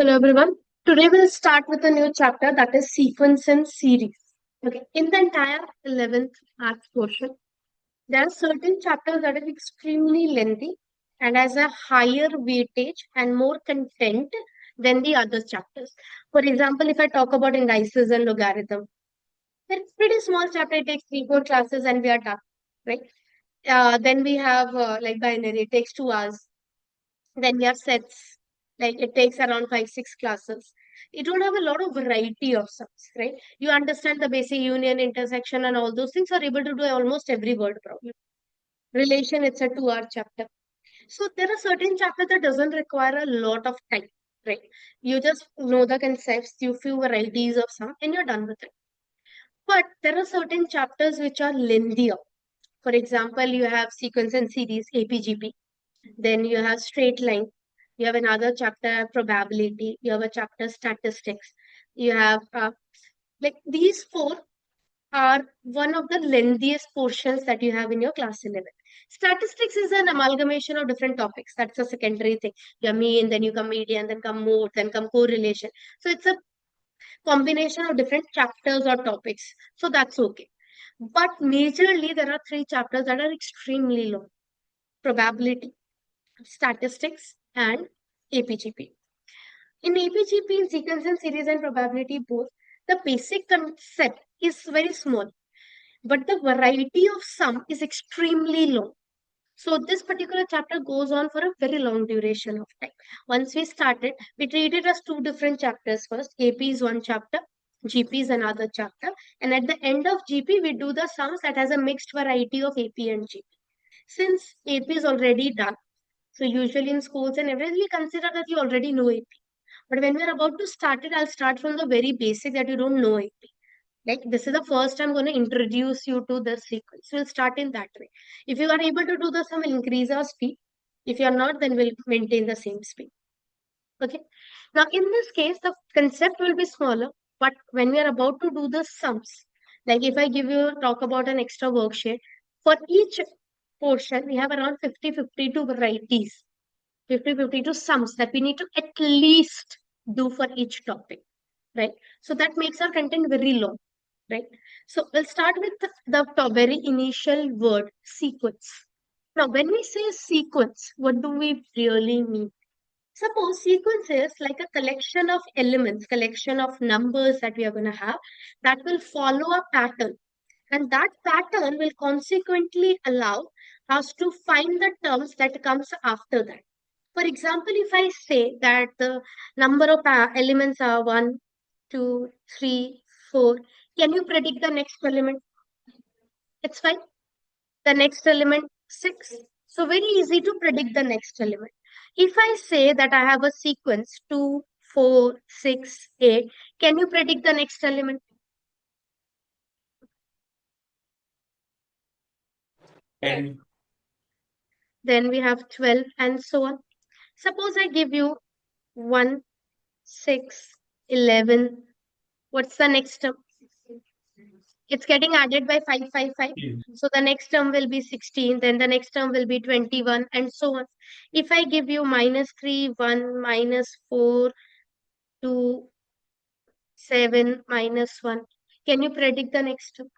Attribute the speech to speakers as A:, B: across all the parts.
A: Hello everyone. Today we'll start with a new chapter that is sequence and series. Okay. In the entire 11th maths portion, there are certain chapters that are extremely lengthy and has a higher weightage and more content than the other chapters. For example, if I talk about indices and logarithm, it's pretty small chapter. It takes 3-4 classes and we are done, right? Then we have like binary. It takes 2 hours. Then we have sets, like it takes around 5-6 classes. You don't have a lot of variety of sums, right? You understand the basic union, intersection, and all those things are able to do almost every word problem. Relation, it's a 2-hour chapter. So there are certain chapters that doesn't require a lot of time, right? You just know the concepts, you few varieties of sum, and you're done with it. But there are certain chapters which are lengthier. For example, you have sequence and series, APGP. Then you have straight line. You have another chapter, probability. You have a chapter, statistics. You have, like these four are one of the lengthiest portions that you have in your class 11. Statistics is an amalgamation of different topics. That's a secondary thing. You have mean, then you come median, then come mode, then come correlation. So it's a combination of different chapters or topics. So that's okay. But majorly, there are 3 chapters that are extremely long. Probability, statistics, and APGP. In APGP, in sequence and series and probability both, the basic concept is very small, but the variety of sum is extremely long. So this particular chapter goes on for a very long duration of time. Once we started, we treat it as 2 different chapters first. AP is one chapter, GP is another chapter. And at the end of GP, we do the sums that has a mixed variety of AP and GP. Since AP is already done, so usually in schools and everything, we consider that you already know AP. But when we're about to start it, I'll start from the very basic that you don't know AP. Like this is the first I'm going to introduce you to the sequence. We'll start in that way. If you are able to do the sum, we'll increase our speed. If you are not, then we'll maintain the same speed. Okay. Now in this case, the concept will be smaller, but when we are about to do the sums, like if I give you talk about an extra worksheet, for each portion, we have around 50-52 varieties, 50-52 sums that we need to at least do for each topic, right? So that makes our content very long, right? So we'll start with the very initial word, sequence. Now, when we say sequence, what do we really mean? Suppose sequence is like a collection of elements, collection of numbers that we are going to have that will follow a pattern. And that pattern will consequently allow us to find the terms that comes after that. For example, if I say that the number of elements are 1, 2, 3, 4, can you predict the next element? It's fine. The next element, 6. So very easy to predict the next element. If I say that I have a sequence 2, 4, 6, 8, can you predict the next element?
B: And
A: Then we have 12 and so on. Suppose I give you 1, 6, 11. What's the next term? It's getting added by 555. So the next term will be 16, then the next term will be 21, and so on. If I give you -3, 1, -4, 2, 7, -1, can you predict the next term?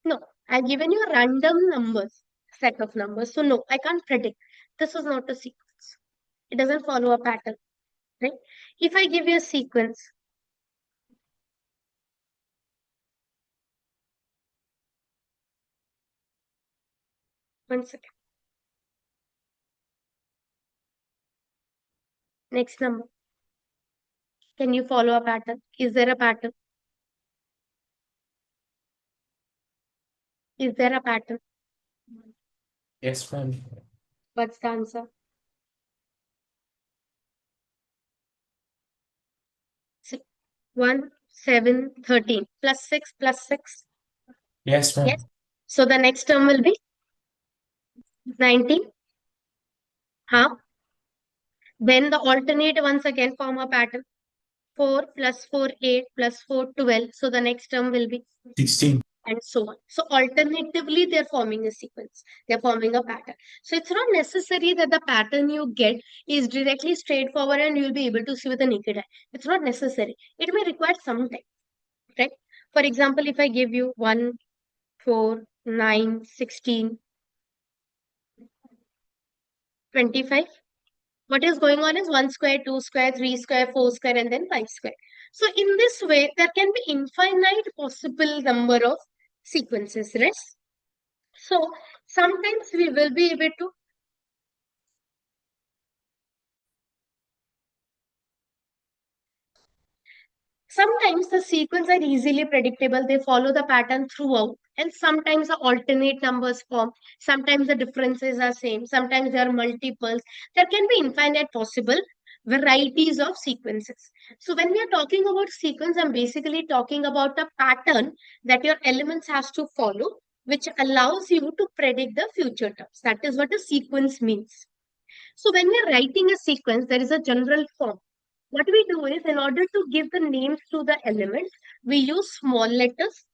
A: No, I've given you a random numbers, set of numbers. So no, I can't predict. This is not a sequence. It doesn't follow a pattern, right? If I give you a sequence, one second. Next number. Can you follow a pattern? Is there a pattern? Is there a pattern?
B: yes, ma'am.
A: What's the answer? 1, 7, 13. Plus 6, plus 6.
B: Yes, ma'am.
A: Yes. So the next term will be 19. Huh? Then the alternate once again form a pattern. 4 plus 4, 8 plus 4, 12. So the next term will be
B: 16.
A: and so on. So alternatively, they're forming a sequence. They're forming a pattern. So it's not necessary that the pattern you get is directly straightforward and you'll be able to see with the naked eye. It's not necessary. It may require some time, right? For example, if I give you 1, 4, 9, 16, 25, what is going on is 1 square, 2 square, 3 square, 4 square, and then 5 square. So in this way, there can be infinite possible number of sequences, right? So sometimes we will be able to sometimes the sequence are easily predictable. They follow the pattern throughout, and sometimes the alternate numbers form. Sometimes the differences are same. Sometimes there are multiples. There can be infinite possible varieties of sequences. So when we are talking about sequence, I'm basically talking about a pattern that your elements has to follow, which allows you to predict the future terms. That is what a sequence means. So when we're writing a sequence, there is a general form. What we do is, in order to give the names to the elements, we use small letters.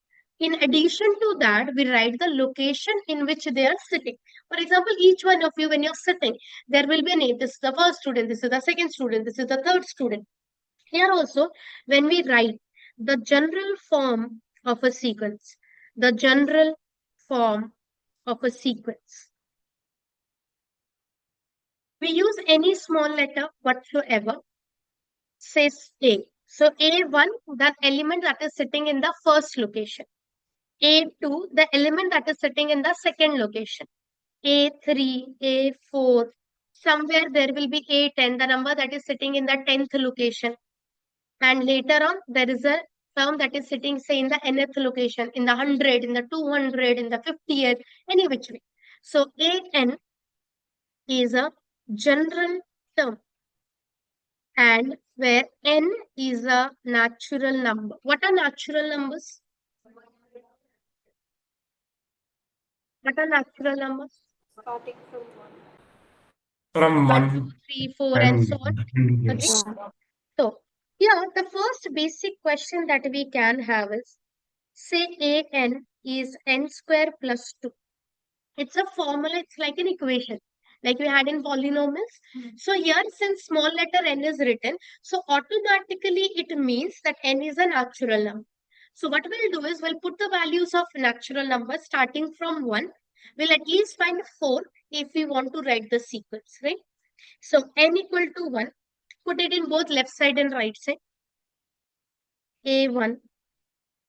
A: In addition to that, we write the location in which they are sitting. For example, each one of you, when you're sitting, there will be a name. This is the first student, this is the second student, this is the third student. Here also, when we write the general form of a sequence, the general form of a sequence, we use any small letter whatsoever, says A. So A1, that element that is sitting in the first location. A2, the element that is sitting in the second location. A3, A4, somewhere there will be A10, the number that is sitting in the 10th location. And later on, there is a term that is sitting, say, in the nth location, in the 100, in the 200, in the 50th, any which way. So AN is a general term, and where n is a natural number. What are natural numbers? What are natural numbers?
C: Starting from 1.
B: From
A: 1, 2,
B: 1
A: 3, 4, and so on.
B: and
A: Okay.
B: yes.
A: So, yeah, the first basic question that we can have is, say an is n square plus 2. It's a formula, it's like an equation, like we had in polynomials. So here, since small letter n is written, so automatically it means that n is a natural number. So what we'll do is, we'll put the values of natural numbers starting from 1. We'll at least find 4 if we want to write the sequence, right? So n equal to 1, put it in both left side and right side. A1,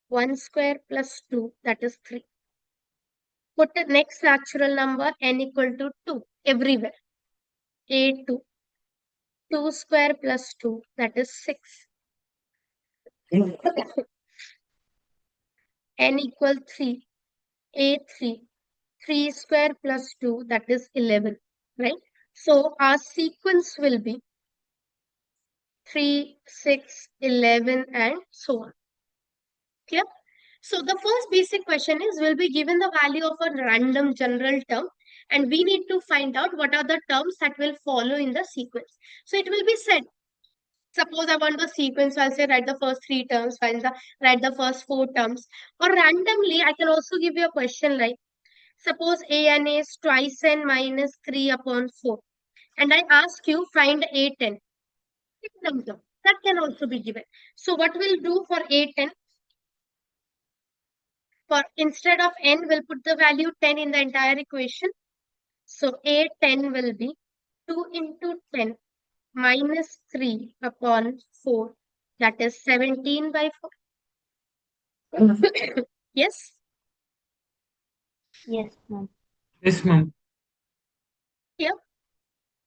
A: 1 square plus 2, that is 3. Put the next natural number n equal to 2 everywhere. A2, 2 square plus 2, that is 6. N equal 3, A3, 3 square plus 2, that is 11, right? So our sequence will be 3, 6, 11, and so on. Clear? So the first basic question is, we'll be given the value of a random general term, and we need to find out what are the terms that will follow in the sequence. So it will be said, suppose I want the sequence, so I'll say write the first 3 terms, write the first 4 terms. Or randomly, I can also give you a question like, suppose an is twice n minus 3 upon 4. And I ask you, find a10. That can also be given. So what we'll do for a10, for instead of n, we'll put the value 10 in the entire equation. So a10 will be 2 into 10 minus 3 upon 4. That is 17 by 4. Yes?
C: Yes, ma'am.
B: Yes, ma'am.
A: Yeah.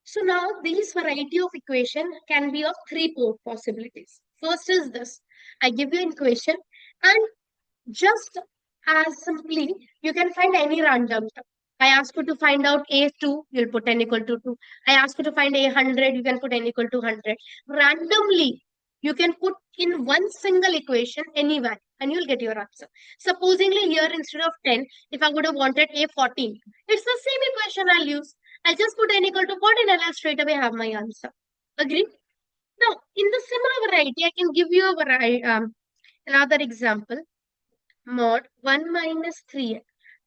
A: So now these variety of equation can be of 3 possibilities. First is this. I give you an equation, and just as simply, you can find any random term. I ask you to find out A2, you'll put n equal to 2. I ask you to find A100, you can put n equal to 100. Randomly, you can put in one single equation any value and you'll get your answer. Supposingly here, instead of 10, if I would have wanted A14, it's the same equation I'll use. I'll just put n equal to 14 and I'll straight away have my answer. Agree? Now, in the similar variety, I can give you a another example. mod 1 minus 3n.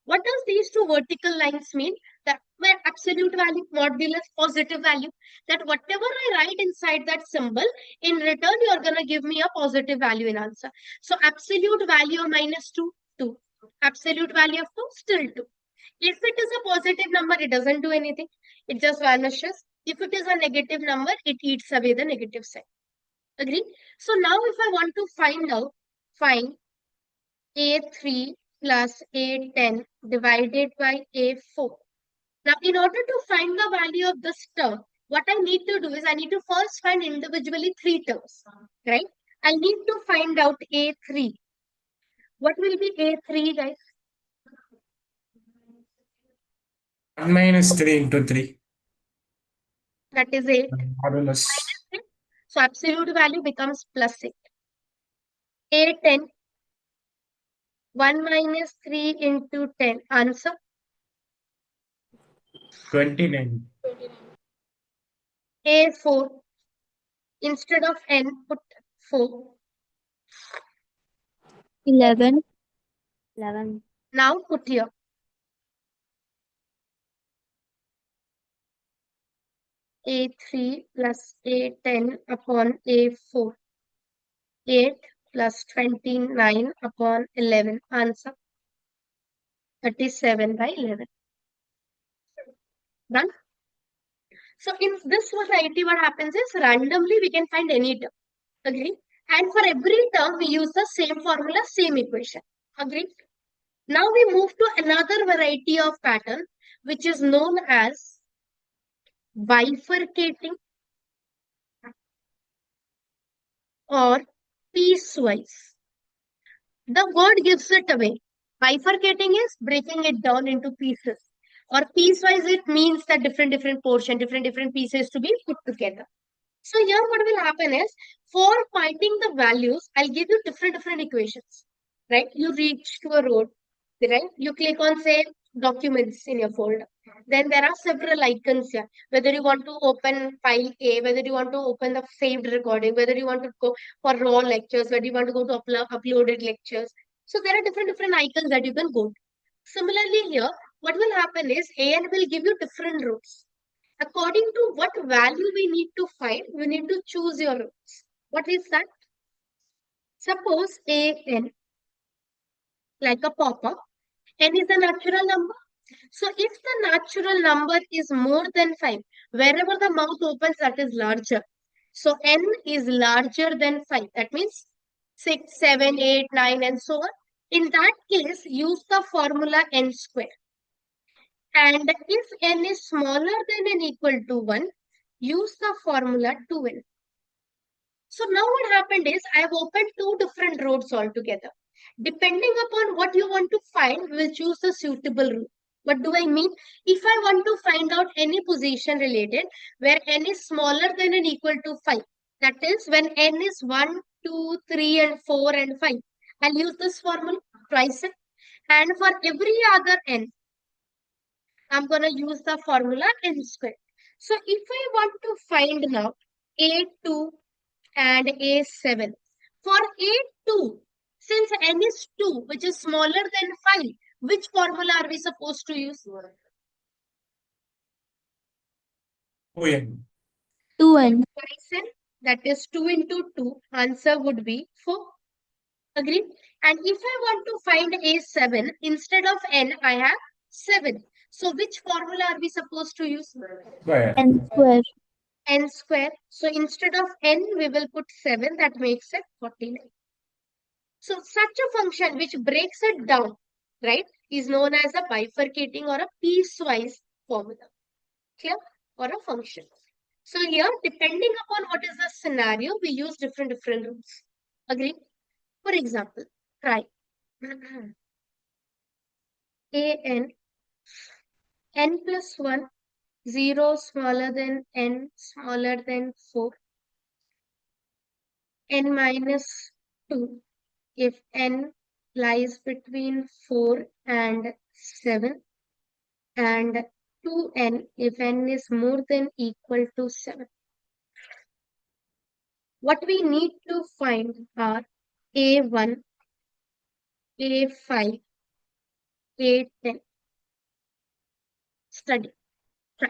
A: What does these two vertical lines mean? That my absolute value modulus positive value. That whatever I write inside that symbol, in return you're gonna give me a positive value in answer. So absolute value of minus 2, 2. Absolute value of 2, still 2. If it is a positive number, it doesn't do anything. It just vanishes. If it is a negative number, it eats away the negative sign. Agree? So now if I want to find A3 plus A10 divided by A4. Now, in order to find the value of this term, what I need to do is I need to first find individually three terms, right? I need to find out A3. What will be A3, guys?
B: 1 minus 3 into 3.
A: That is 8
B: Modulus.
A: minus 3. So absolute value becomes plus 8. A10, 1 minus 3 into 10. Answer
B: 29.
A: A4. Instead of n, put 4.
C: 11. 11.
A: Now put here. A3 plus A10 upon A4. 8 plus 29 upon 11. Answer 37 by 11. Done. So in this variety, what happens is randomly we can find any term. Agree? And for every term, we use the same formula, same equation. Agree? Now we move to another variety of pattern, which is known as bifurcating or piecewise. The word gives it away. Bifurcating is breaking it down into pieces. Or piecewise, it means that different portion, different pieces to be put together. So here what will happen is, for finding the values, I'll give you different equations. Right? You reach to a road, right? You click on, say, documents in your folder. Then there are several icons here. Whether you want to open file A, whether you want to open the saved recording, whether you want to go for raw lectures, whether you want to go to uploaded lectures. So there are different icons that you can go to. Similarly here, what will happen is AN will give you different routes. According to what value we need to find, we need to choose your routes. What is that? Suppose AN, like a pop-up, n is a natural number. So if the natural number is more than 5, wherever the mouth opens, that is larger. So n is larger than 5. That means 6, 7, 8, 9, and so on. In that case, use the formula n square. And if n is smaller than and equal to 1, use the formula 2n. So now what happened is I have opened two different roads altogether. Depending upon what you want to find, we'll choose the suitable route. What do I mean? If I want to find out any position related where n is smaller than and equal to 5, that is when n is 1, 2, 3, and 4, and 5, I'll use this formula twice. And for every other n, I'm going to use the formula n squared. So if I want to find now A2 and A7. For A2, since n is 2, which is smaller than 5, which formula are we supposed to use?
B: 2n.
C: 2n.
A: Twice n, that is 2 into 2. Answer would be 4. Agreed? And if I want to find A7, instead of n, I have 7. So which formula are we supposed to use?
B: Square.
C: N square.
A: N square. So instead of n, we will put 7. That makes it 49. So such a function which breaks it down, right, is known as a bifurcating or a piecewise formula. Clear? Or a function. So here, depending upon what is the scenario, we use different rules. Agree? For example, try an n plus 1, 0 smaller than n smaller than 4, n minus 2 if n lies between 4 and 7, and 2n if n is more than equal to 7. What we need to find are A1, A5, A10. Study. Try.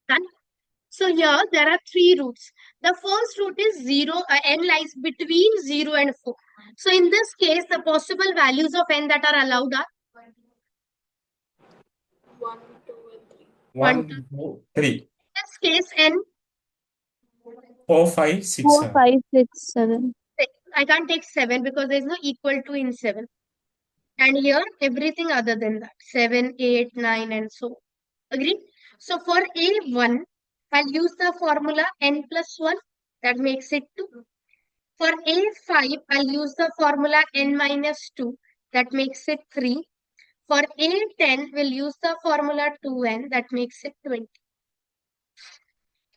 A: Done. So here there are three roots. The first root is 0, n lies between 0 and 4. So in this case, the possible values of n that are allowed are 1,
B: 1,
A: 2.
B: 2, 3,
A: In this case, n
B: 4, 5, 6,
C: 4,
B: 7.
C: 5, 6, 7.
A: I can't take 7 because there is no equal to in 7. And here everything other than that 7, 8, 9 and so on. Agreed? So for A1, I'll use the formula n plus 1. That makes it 2. For A5, I'll use the formula n minus 2. That makes it 3. For A10, we'll use the formula 2n. That makes it 20.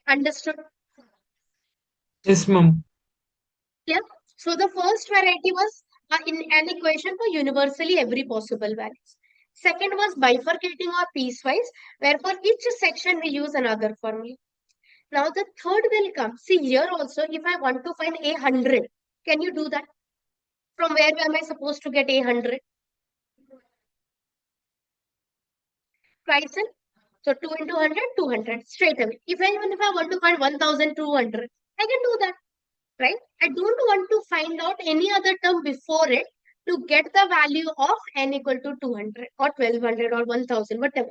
A: Understood?
D: Yes, ma'am.
A: Yeah. So the first variety was in an equation for universally every possible values. Second was bifurcating or piecewise, where for each section we use another formula. Now the third will come. See here also, if I want to find A100, can you do that? From where am I supposed to get A100? Twice in. So 2 into 100, 200 straight away. Even if I want to find 1200, I can do that. Right? I don't want to find out any other term before it to get the value of n equal to 200 or 1200 or 1000, whatever.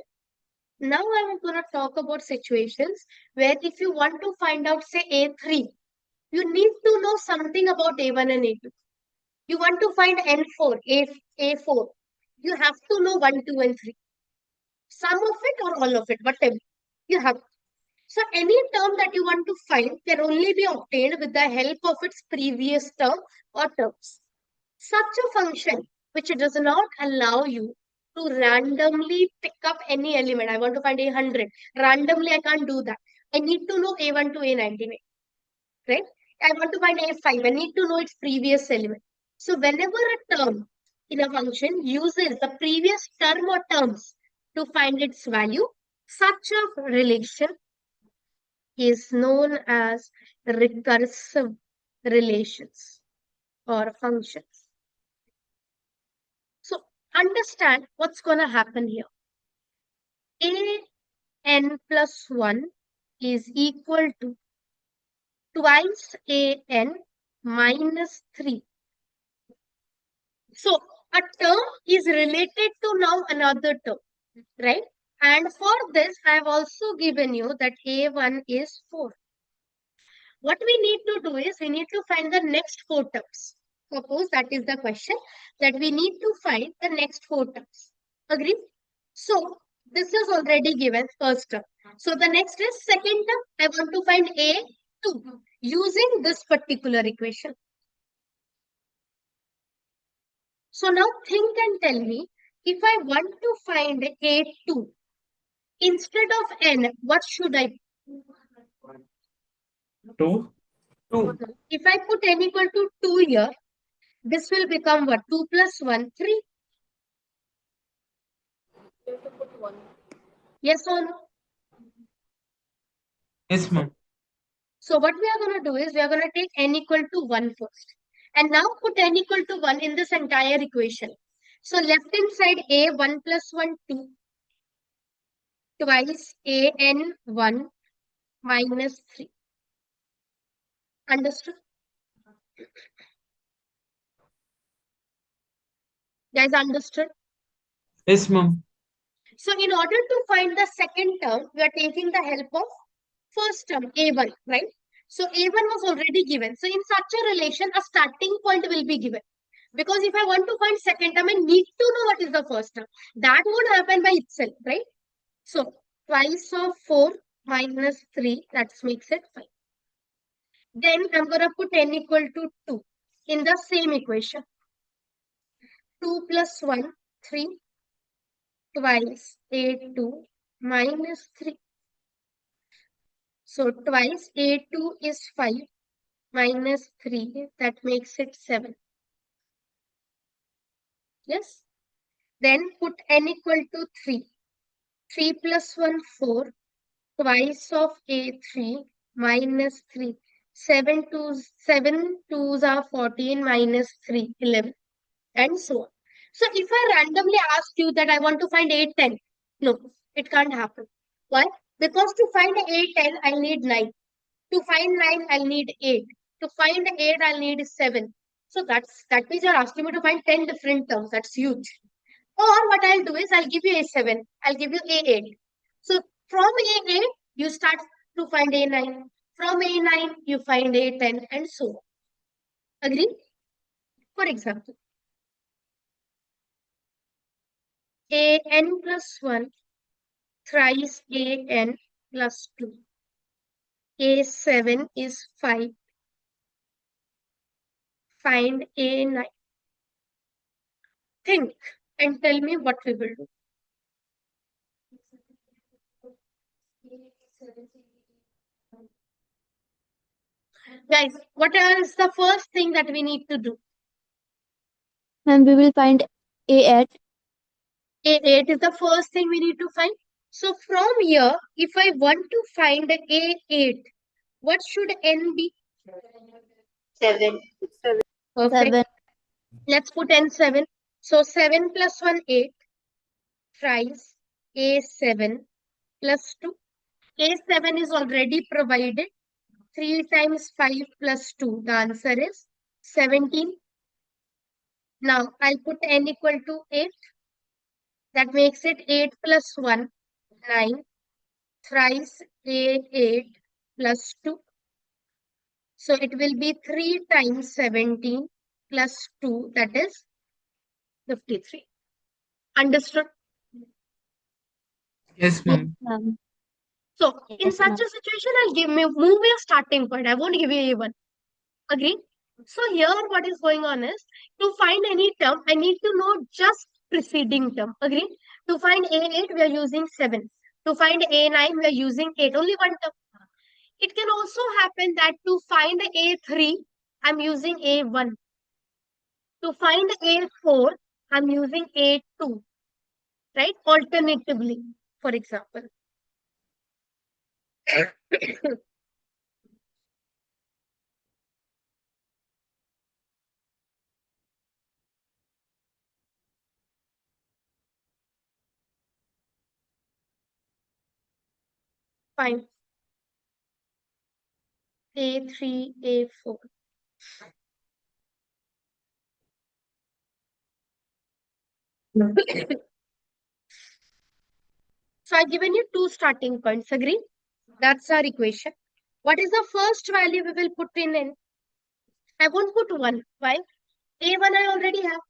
A: Now I'm going to talk about situations where if you want to find out, say, A3, you need to know something about A1 and A2. You want to find N4, A4. You have to know 1, 2, and 3. Some of it or all of it, whatever. You have. So any term that you want to find can only be obtained with the help of its previous term or terms. Such a function which does not allow you to randomly pick up any element. I want to find A100. Randomly, I can't do that. I need to know A1 to A99. Right? I want to find A5. I need to know its previous element. So whenever a term in a function uses the previous term or terms to find its value, such a relation is known as recursive relations or functions. So understand what's going to happen here. An plus 1 is equal to twice an minus 3. So a term is related to now another term, right? And for this, I have also given you that A1 is 4. What we need to do is we need to find the next 4 terms. Suppose that is the question, that we need to find the next 4 terms. Agree? So this is already given first term. So the next is second term. I want to find A2 using this particular equation. So now think and tell me, if I want to find A2, instead of n, what should I
B: 2,
D: 2.
A: If I put n equal to 2 here, this will become what? 2 plus 1, 3. Yes or no?
D: Yes, ma'am.
A: So what we are going to do is we are going to take n equal to 1 first. And now put n equal to 1 in this entire equation. So left hand side a 1 plus 1, 2. Twice a n 1 minus 3. Understood? Guys, understood?
D: Yes, ma'am.
A: So in order to find the second term, we are taking the help of first term, A1, right? So A1 was already given. So in such a relation, a starting point will be given. Because if I want to find second term, I need to know what is the first term. That would happen by itself, right? So twice of 4 minus 3, that makes it 5. Then I'm going to put n equal to 2 in the same equation. 2 plus 1, 3, twice A2 minus 3. So twice A2 is 5 minus 3, that makes it 7. Yes. Then put n equal to 3. 3 plus 1, 4. Twice of A3 minus 3. 7 twos are 14 minus 3, 11. And so on. So if I randomly ask you that I want to find 8, 10, no, it can't happen. Why? Because to find 8, 10, I'll need 9. To find 9, I'll need 8. To find 8, I'll need 7. So that means you're asking me to find 10 different terms. That's huge. Or what I'll do is I'll give you A7. I'll give you A8. So from A8, you start to find A9. From A9, you find A10 and so on. Agree? For example, an plus 1 thrice an plus 2. A7 is 5. Find A9. Think and tell me what we will do. Guys, what is the first thing that we need to do?
C: And we will find A8.
A: A8 is the first thing we need to find. So from here, if I want to find A8, what should n be? 7. Perfect.
C: 7.
A: Let's put n7. So 7 plus 1, 8. Thrice A7 plus 2. A7 is already provided. 3 times 5 plus 2. The answer is 17. Now I'll put n equal to 8. That makes it 8 plus 1, 9. Thrice A8 plus 2. So it will be 3 times 17 plus 2. That is 53. Understood?
D: Yes, ma'am.
C: Ma'am.
A: So in
C: Yes,
A: such
C: ma'am.
A: a situation, I'll move a starting point. I won't give you A1. Agree? So here what is going on is, to find any term, I need to know just preceding term. Agree? To find A8, we are using 7. To find A9, we are using 8. Only one term. It can also happen that to find A3, I'm using A1. To find A4, I'm using A2. Right? Alternatively, for example. Fine. A3, A4. So I've given you two starting points. Agree? That's our equation. What is the first value we will put in n? I won't put 1. Why? A1 I already have.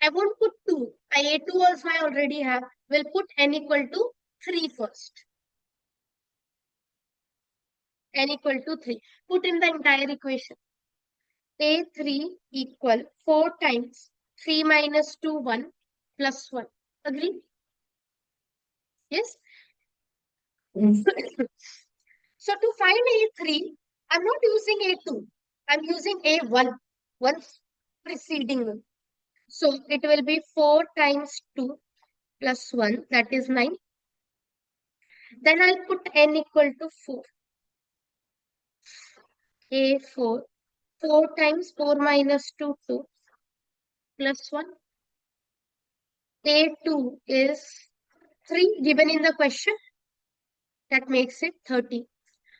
A: I won't put 2. A2 also I already have. We'll put n equal to 3 first. N equal to 3. Put in the entire equation. A3 equal 4 times 3 minus 2, 1 plus 1. Agree? Yes? So to find A3, I'm not using A2. I'm using A1. Once preceding one. So it will be 4 times 2 plus 1. That is 9. Then I'll put n equal to 4. A4. 4 times 4 minus 2, 2 plus 1. A2 is 3 given in the question. That makes it 30.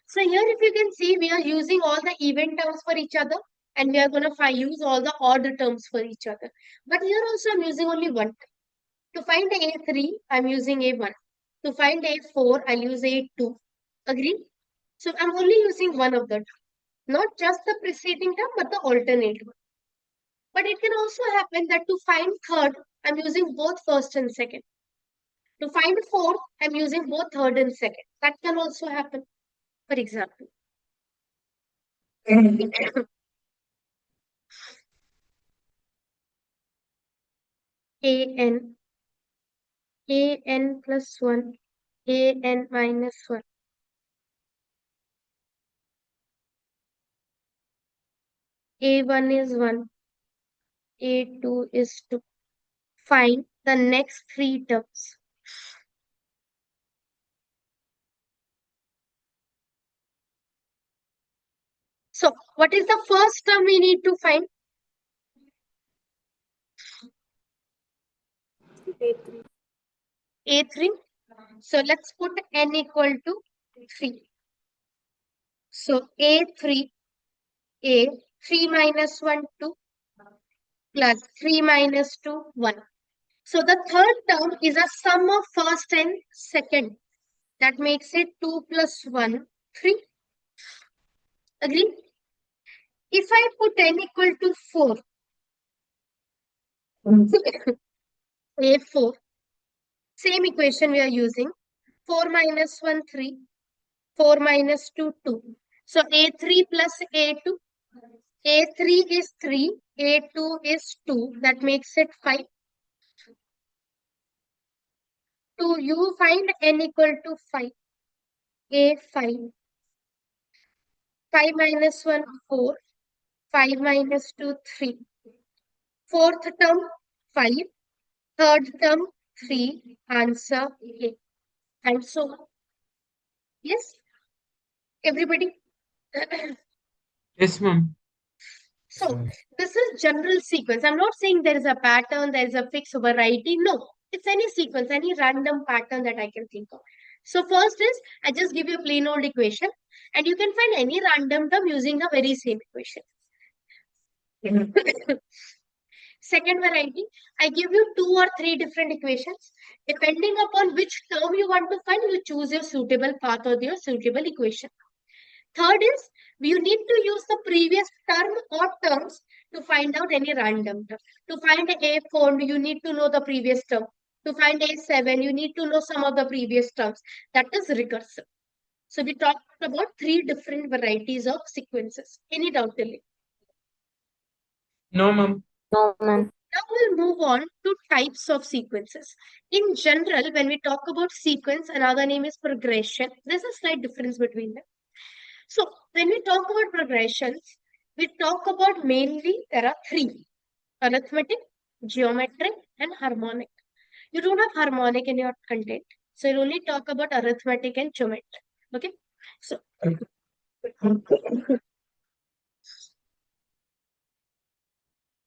A: So here if you can see, we are using all the even terms for each other and we are going to use all the odd terms for each other. But here also I'm using only one. To find A3, I'm using A1. To find A4, I'll use A2. Agree? So I'm only using one of them. Not just the preceding term, but the alternate one. But it can also happen that to find third, I'm using both first and second. To find fourth, I'm using both third and second. That can also happen, for example. an, an plus 1, an minus 1. A1 is 1, A2 is 2. Find the next three terms. So, what is the first term we need to find? A3. So, let's put n equal to 3. So, A3, A, 3 minus 1, 2, plus 3 minus 2, 1. So, the third term is a sum of first and second. That makes it 2 plus 1, 3. Agree? If I put n equal to 4, A4, same equation we are using. 4 minus 1, 3. 4 minus 2, 2. So A3 plus A2. A3 is 3. A2 is 2. That makes it 5. 2. You find n equal to 5. A5. 5 minus 1, 4. 5 minus 2, 3. Fourth term, 5. Third term, 3. Answer A. And so on. Yes? Everybody?
D: Yes, ma'am.
A: So, this is general sequence. I'm not saying there is a pattern, there is a fixed variety. No, it's any sequence, any random pattern that I can think of. So, first is I just give you a plain old equation, and you can find any random term using the very same equation. Second variety, I give you 2 or 3 different equations. Depending upon which term you want to find, you choose your suitable path or your suitable equation. Third is, you need to use the previous term or terms to find out any random term. To find A4, you need to know the previous term. To find A7, you need to know some of the previous terms. That is recursive. So we talked about 3 different varieties of sequences. Any doubt till it?
D: No, ma'am.
C: No, ma'am.
A: Now we'll move on to types of sequences. In general, when we talk about sequence, another name is progression. There's a slight difference between them. So when we talk about progressions, we talk about mainly there are 3: arithmetic, geometric, and harmonic. You don't have harmonic in your content. So you only talk about arithmetic and geometric. Okay. So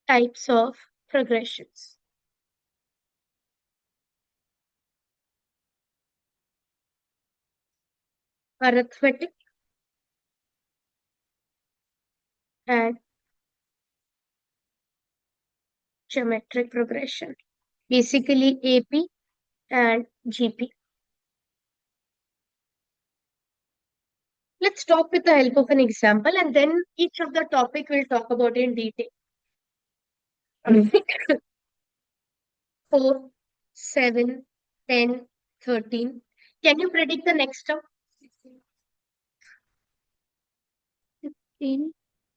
A: types of progressions. Arithmetic and geometric progression. Basically AP and GP. Let's talk with the help of an example, and then each of the topic we'll talk about in detail. 4, 7, 10, 13. Can you predict the next term?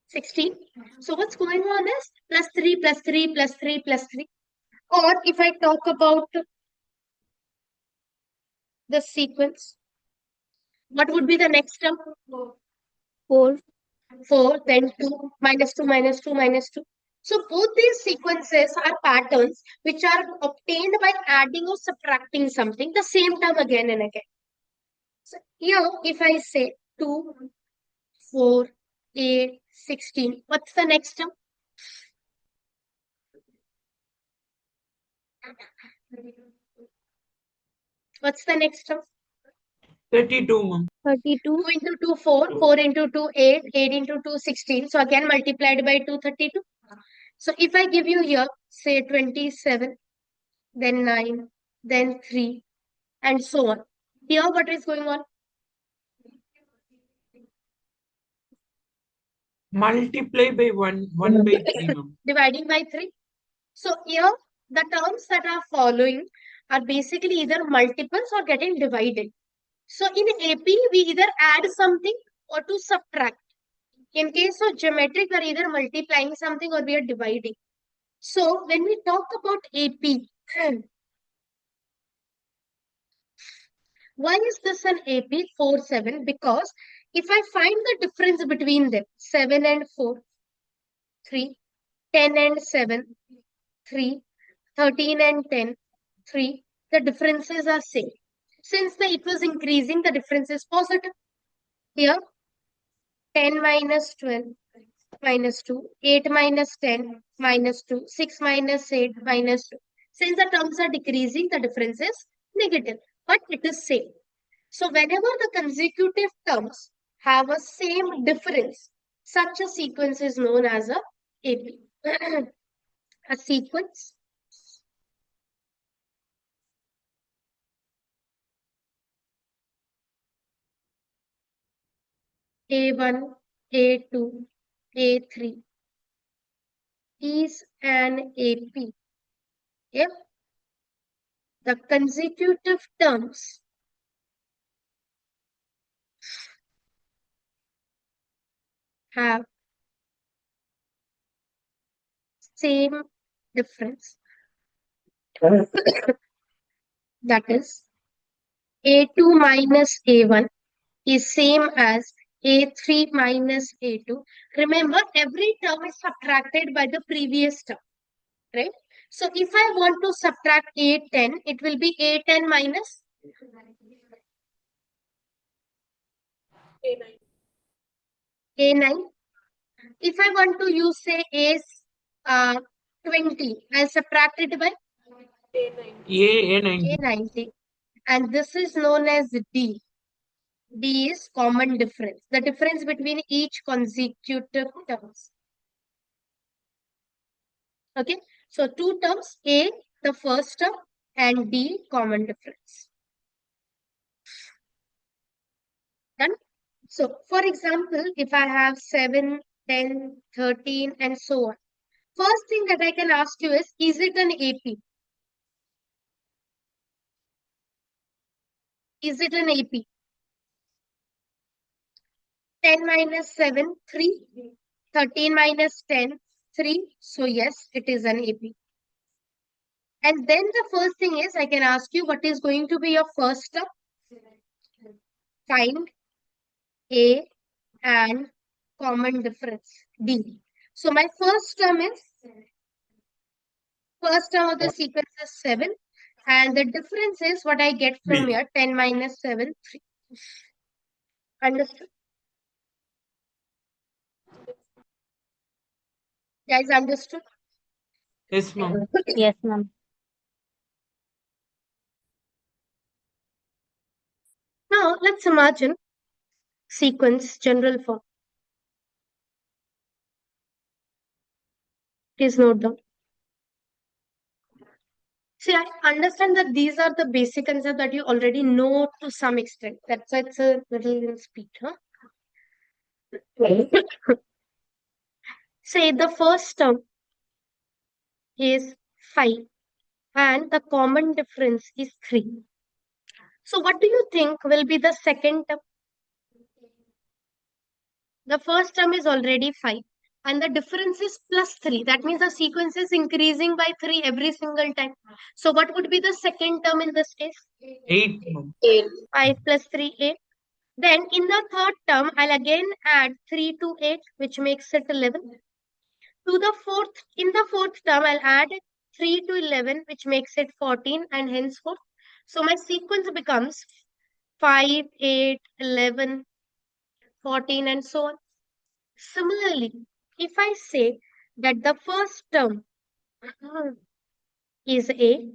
A: 16. So what's going on is plus 3, plus 3, plus 3, plus 3. Or if I talk about the sequence, what would be the next term?
C: 4.
A: 4, then 2, minus 2, minus 2, minus 2. So both these sequences are patterns which are obtained by adding or subtracting something, the same term again and again. So here, if I say 2, 4, 8, 16, what's the next term? What's the next term?
D: 32, ma'am.
C: 32.
A: 2 into 2, 4, 4 into 2, 8, 8 into 2, 16. So again multiplied by 2, 32. So if I give you here, say 27, then 9, then 3, and so on. Here what is going on?
D: Multiply by 1 by 3, ma'am.
A: Dividing by 3. So here the terms that are following are basically either multiples or getting divided. So in AP, we either add something or to subtract. In case of geometric, we are either multiplying something or we are dividing. So when we talk about AP, why is this an AP 4, 7? Because if I find the difference between them, 7 and 4, 3, 10 and 7, 3, 13 and 10, 3, the differences are same. Since it was increasing, the difference is positive. Here, 10 minus 12 minus 2, 8 minus 10 minus 2, 6 minus 8 minus 2. Since the terms are decreasing, the difference is negative, but it is same. So whenever the consecutive terms have a same difference, such a sequence is known as a AP. A sequence A1, A2, A3 is an AP if the consecutive terms have same difference. That is, A2 minus A1 is same as A3 minus A2. Remember, every term is subtracted by the previous term, right? So if I want to subtract A10, it will be A10 minus A9. If I want to use, say, A20, I'll subtract it by
D: A90.
A: A90. And this is known as D. D is common difference, the difference between each consecutive terms. Okay, so two terms, A, the first term, and D, common difference. Done? So, for example, if I have 7, 10, 13, and so on, first thing that I can ask you is it an AP? Is it an AP? 10 minus 7, 3. 13 minus 10, 3. So, yes, it is an AP. And then the first thing is, I can ask you what is going to be your first term? Find A and common difference, D. So my first term of the sequence is 7. And the difference is what I get from
B: B.
A: here, 10 minus 7, 3. Understood? Guys, understood?
D: Yes, ma'am.
C: Yes, ma'am.
A: Now, let's imagine sequence general form. Please note down. See, I understand that these are the basic concepts that you already know to some extent. That's why it's a little in speed, huh? Say the first term is 5 and the common difference is 3. So what do you think will be the second term? The first term is already 5 and the difference is plus 3. That means the sequence is increasing by 3 every single time. So what would be the second term in this case?
D: 8, ma'am.
A: 5 plus 3, 8. Then in the third term, I'll again add 3 to 8, which makes it 11. In the fourth term, I'll add 3 to 11, which makes it 14, and henceforth. So my sequence becomes 5, 8, 11, 14, and so on. Similarly, if I say that the first term is A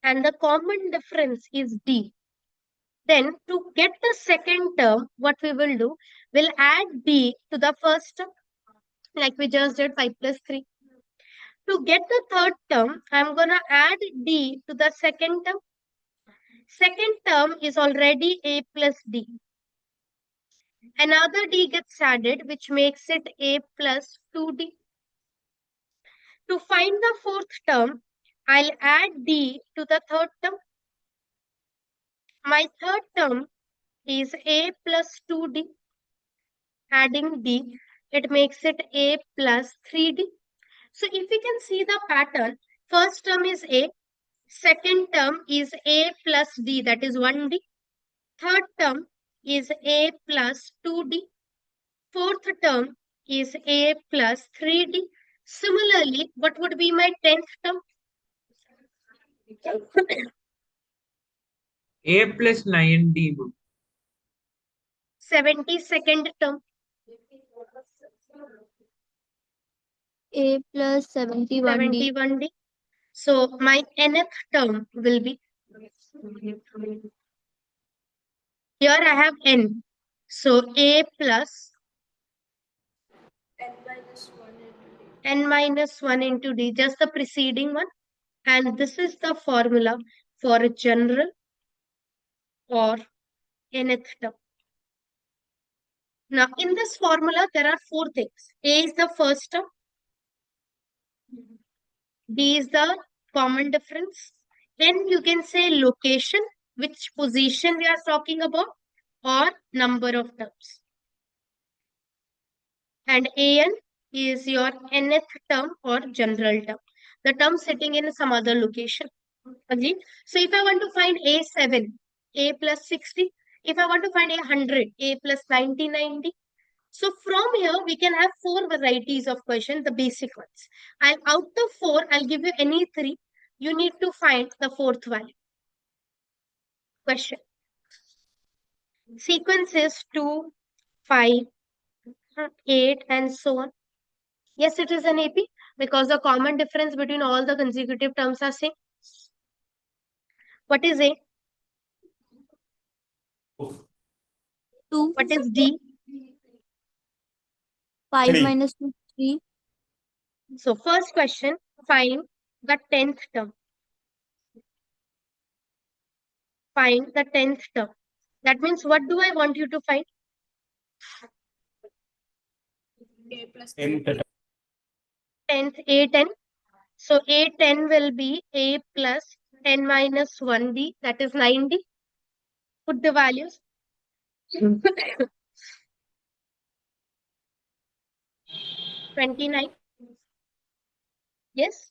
A: and the common difference is D, then to get the second term, what we will do, we'll add D to the first term, like we just did 5 plus 3. To get the third term, I'm going to add D to the second term. Second term is already A plus D. Another D gets added, which makes it A plus 2D. To find the fourth term, I'll add D to the third term. My third term is A plus 2D. Adding D, it makes it A plus 3D. So if we can see the pattern, first term is A, second term is A plus D, that is 1D. Third term is A plus 2D. Fourth term is A plus 3D. Similarly, what would be my 10th term?
D: A plus 9D, ma'am.
A: 72nd term.
C: A plus 71D.
A: 71D. So my nth term will be, here I have n. So A plus n minus 1 into D, just the preceding one. And this is the formula for a general or nth term. Now, in this formula, there are four things. A is the first term. D is the common difference. Then you can say location, which position we are talking about, or number of terms. And an is your nth term or general term, the term sitting in some other location. Agreed? So if I want to find A7, A plus 60, if I want to find A100, A plus 90. So from here, we can have four varieties of questions, the basic ones. And out of four, I'll give you any three. You need to find the fourth value. Question. Sequence is 2, 5, 8, and so on. Yes, it is an AP because the common difference between all the consecutive terms are same. What is A?
C: 2.
A: What is D?
C: 5
B: 3.
C: minus 2, 3.
A: So first question, find the 10th term. Find the 10th term. That means what do I want you to find?
B: Nth term.
A: 10th, A10. So A10 will be A plus n minus 1D, that is 9D. Put the values. 29. Yes.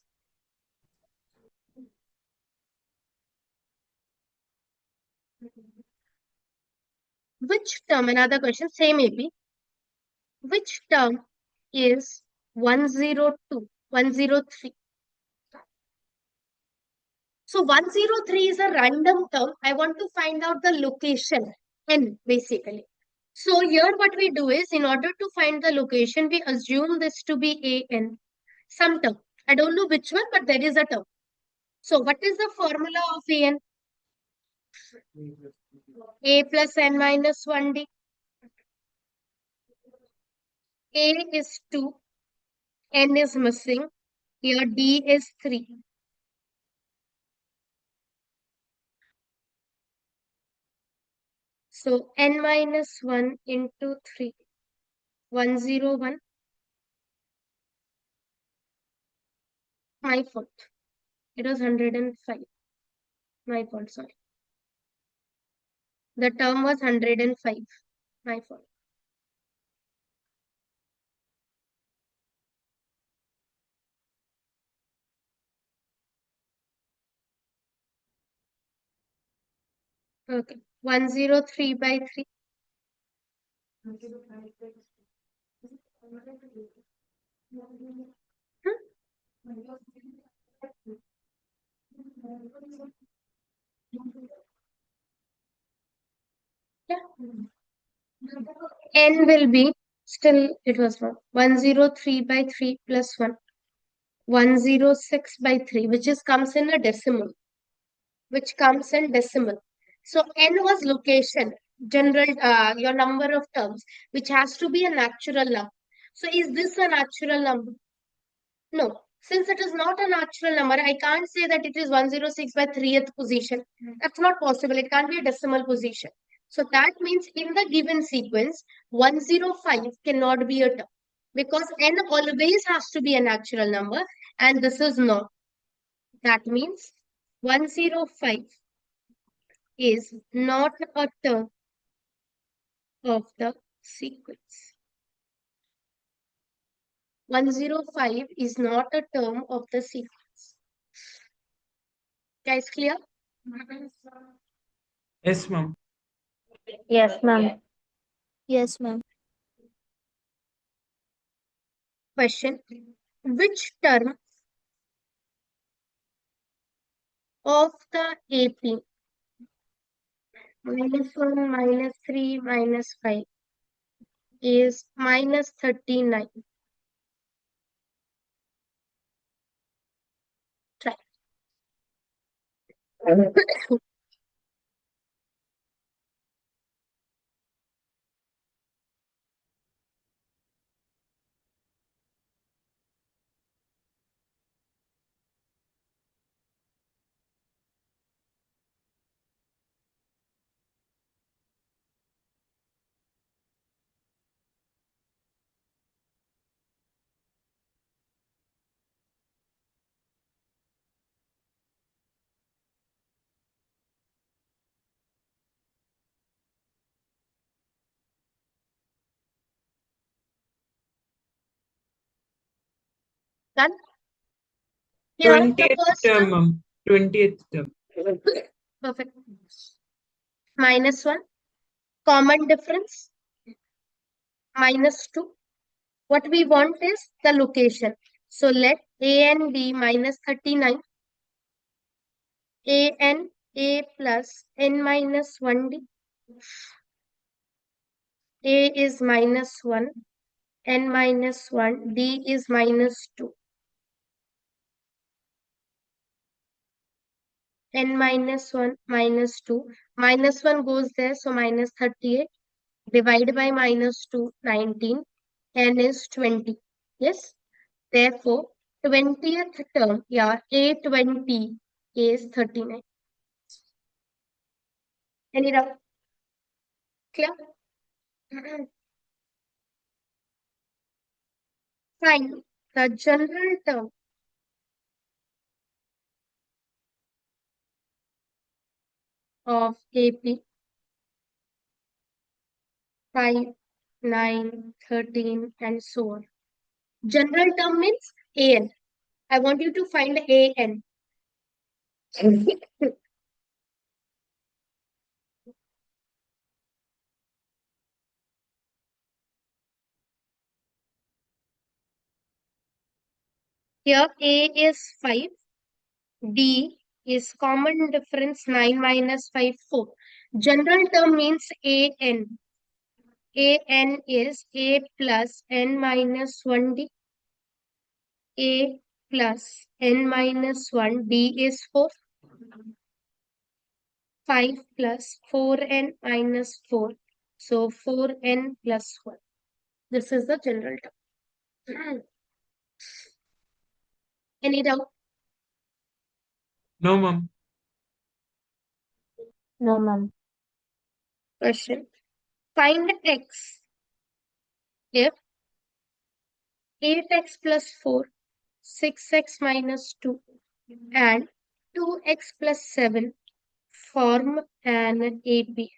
A: Which term, another question, same AP. Which term is 102, 103? So 103 is a random term. I want to find out the location, n basically. So here what we do is, in order to find the location, we assume this to be an, some term. I don't know which one, but there is a term. So what is the formula of an? A plus n minus 1D. A is 2, n is missing. Here D is 3. So n minus 1 into 3, 101. My fault. It was 105. My fault, sorry. The term was 105. My fault. Okay. 103 by 3. Yeah. N will be, still it was wrong. 103 by 3 plus 1. 106 by 3, which is comes in a decimal. Which comes in decimal. So n was location, general, your number of terms, which has to be a natural number. So is this a natural number? No. Since it is not a natural number, I can't say that it is 106 by 3th position. That's not possible. It can't be a decimal position. So that means in the given sequence, 105 cannot be a term because n always has to be a natural number and this is not. That means 105 is not a term of the sequence. 105 is not a term of the sequence. Guys, clear?
D: Yes, ma'am.
C: Yes, ma'am. Yes, ma'am.
A: Question. Which term of the AP -1, -3, -5 is -39? Try. Done? Here, the
D: 20th
A: first
D: term,
A: term.
D: ma'am. 20th term.
A: Perfect. -1. Common difference. -2. What we want is the location. So let an be -39. An a plus n minus 1d. A is -1. N minus 1. D is -2. N minus 1 -2. -1 goes there, so -38. Divide by -2, 19. N is 20. Yes. Therefore, 20th term, yeah, A20 is 39. Any doubt? Clear? Fine. The general term of AP 5, 9, 13, and so on. General term means AN. I want you to find AN. Here A is 5. D is common difference 9 minus 5, 4. General term means AN. AN is A plus N minus 1D. A plus N minus 1. D is 4. 5 plus 4N minus 4. So 4N plus 1. This is the general term. Any doubt?
D: No, ma'am.
C: No, ma'am.
A: Question. Find x if 8x plus 4, 6x minus 2, and 2x plus 7 form an AP.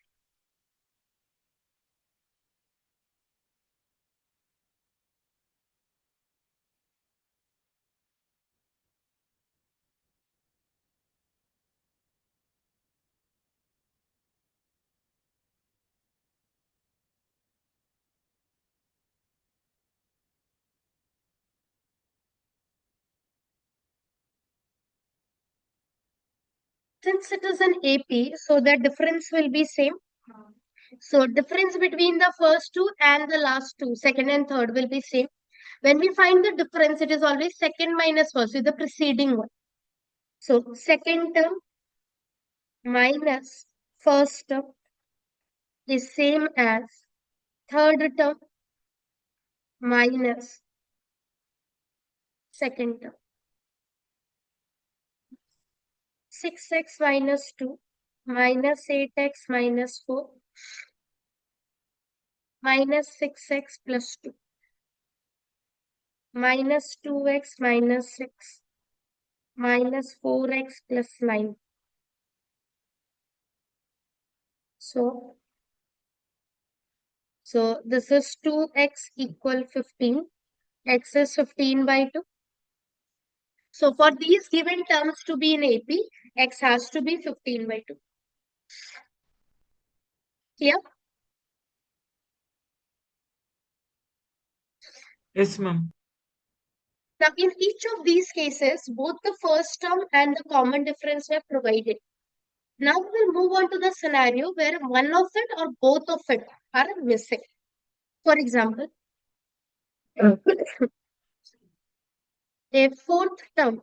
A: Since it is an AP, so the difference will be same. So difference between the first two and the last two, second and third, will be same. When we find the difference, it is always second minus first, with the preceding one. So second term minus first term is same as third term minus second term. 6x minus 2 minus 8x minus 4 minus 6x plus 2 minus 2x minus 6 minus 4x plus 9. So this is 2x equal 15 X is 15 by 2. So for these given terms to be in AP, X has to be 15 by 2. Clear?
D: Yes, ma'am.
A: Now, in each of these cases, both the first term and the common difference were provided. Now we'll move on to the scenario where one of it or both of it are missing. For example, a fourth term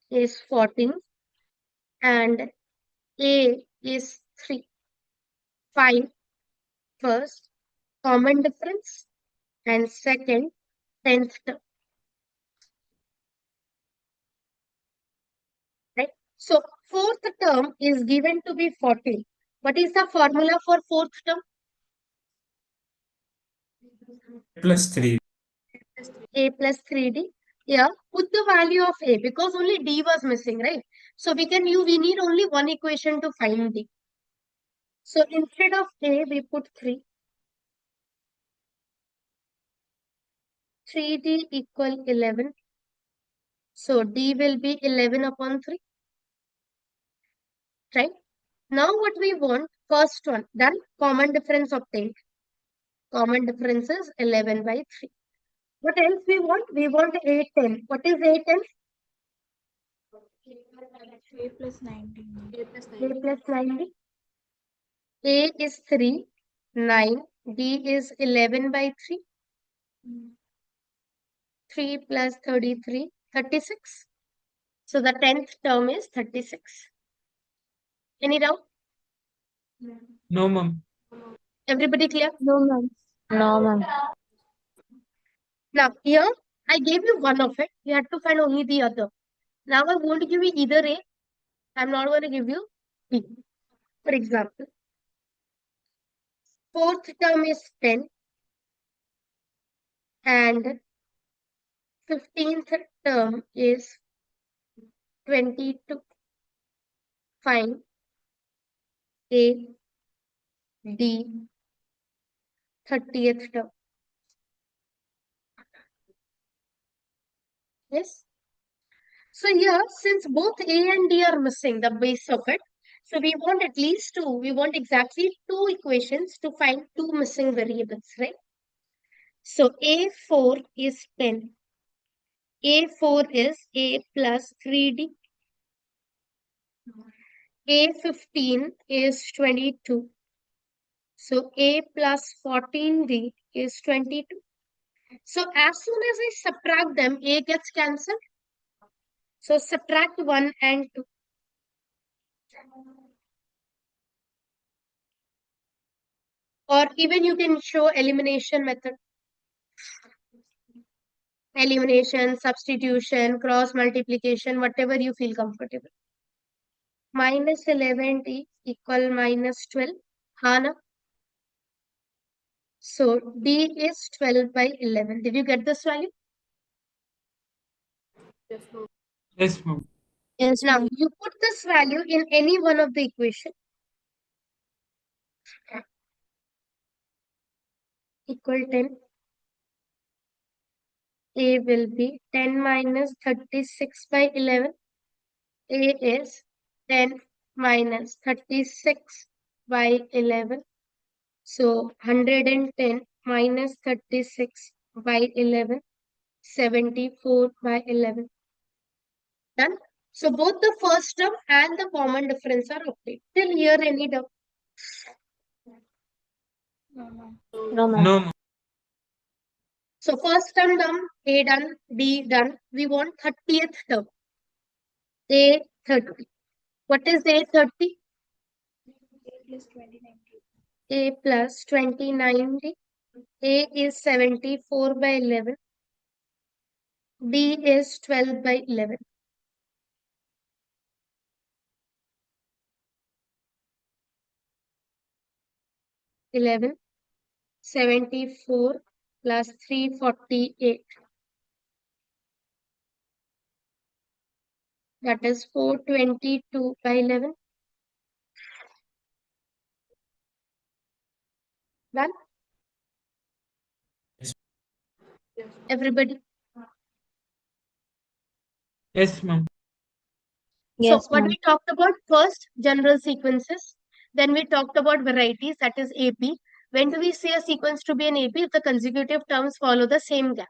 A: is 14 and A is 3. Find first common difference and second 10th term. Right? So fourth term is given to be 14. What is the formula for fourth term?
D: Plus 3.
A: A plus 3D. Yeah, put the value of A because only D was missing, right? So we need only one equation to find D. So instead of A, we put 3. 3D equal 11. So D will be 11 upon 3. Right? Now what we want, first one, done, common difference obtained. Common difference is 11 by 3. What else we want? We want A10. What is A10?
B: A plus 19.
A: A plus 90. A is 3, 9. D is 11 by 3. 3 plus 33, 36. So the 10th term is 36. Any doubt?
D: No, ma'am.
A: Everybody clear?
C: No, ma'am. No, ma'am.
A: Now here, I gave you one of it. You had to find only the other. Now I won't give you either A. I'm not going to give you B. For example, fourth term is 10 and 15th term is 22. Find A, D, 30th term. Yes? So here, since both A and D are missing, the base of it, so we want at least two. We want exactly two equations to find two missing variables, right? So A4 is 10. A4 is A plus 3D. A15 is 22. So A plus 14D is 22. So as soon as I subtract them, A gets cancelled. So subtract 1 and 2. Or even you can show elimination method. Elimination, substitution, cross multiplication, whatever you feel comfortable. Minus 11D equal minus 12. Hana. So D is 12 by 11. Did you get this value?
D: Yes, ma'am.
C: Yes,
A: Now
C: ma'am.
A: you put this value in any one of the equation. Equal 10. A will be 10 minus 36 by 11. A is 10 minus 36 by 11. So 110 minus 36 by 11, 74 by 11. Done. So both the first term and the common difference are obtained. Till here, any doubt?
C: No, ma'am.
D: No, ma'am.
A: So first term done, A done, D done. We want 30th term. A 30. What is A 30?
B: A plus 29.
A: A plus 29. A is 74 by 11. D is 12 by 11. 11, 74 plus 348. That is 422 by 11. Done? Everybody?
D: Yes, ma'am.
A: So
C: Yes,
A: what
C: ma'am.
A: we talked about first, general sequences. Then we talked about varieties, that is AP. When do we say a sequence to be an AP? If the consecutive terms follow the same gap.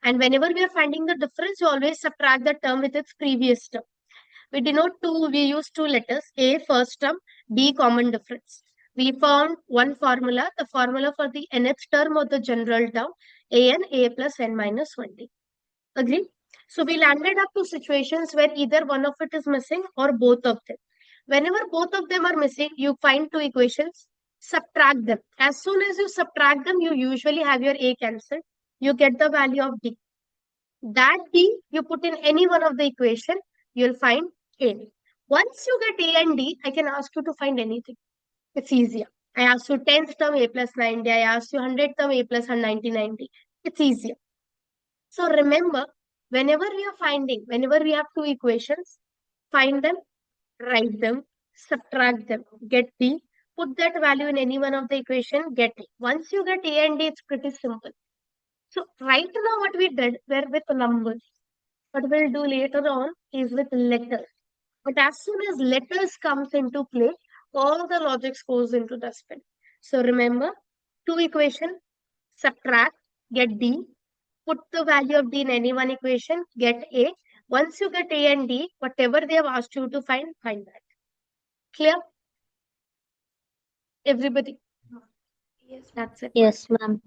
A: And whenever we are finding the difference, you always subtract the term with its previous term. We denote two, we use two letters, A first term, B common difference. We found one formula, the formula for the nth term of the general term, AN, A plus N minus 1D. Agree? So we landed up to situations where either one of it is missing or both of them. Whenever both of them are missing, you find two equations, subtract them. As soon as you subtract them, you usually have your A cancelled. You get the value of D. That D, you put in any one of the equation, you'll find A. Once you get A and D, I can ask you to find anything. It's easier. I asked you 10th term A plus 90. I asked you 100th term A plus 90. It's easier. So remember, whenever we have two equations, find them, write them, subtract them, get D, put that value in any one of the equation, get A. Once you get A and D, it's pretty simple. So right now what we did were with numbers. What we'll do later on is with letters. But as soon as letters comes into play, all the logic goes into dustbin. So remember, two equation, subtract, get D, put the value of D in any one equation, get A. Once you get A and D, whatever they have asked you to find that. Clear? Everybody?
B: Yes, ma'am.
A: That's it.
C: Yes, ma'am.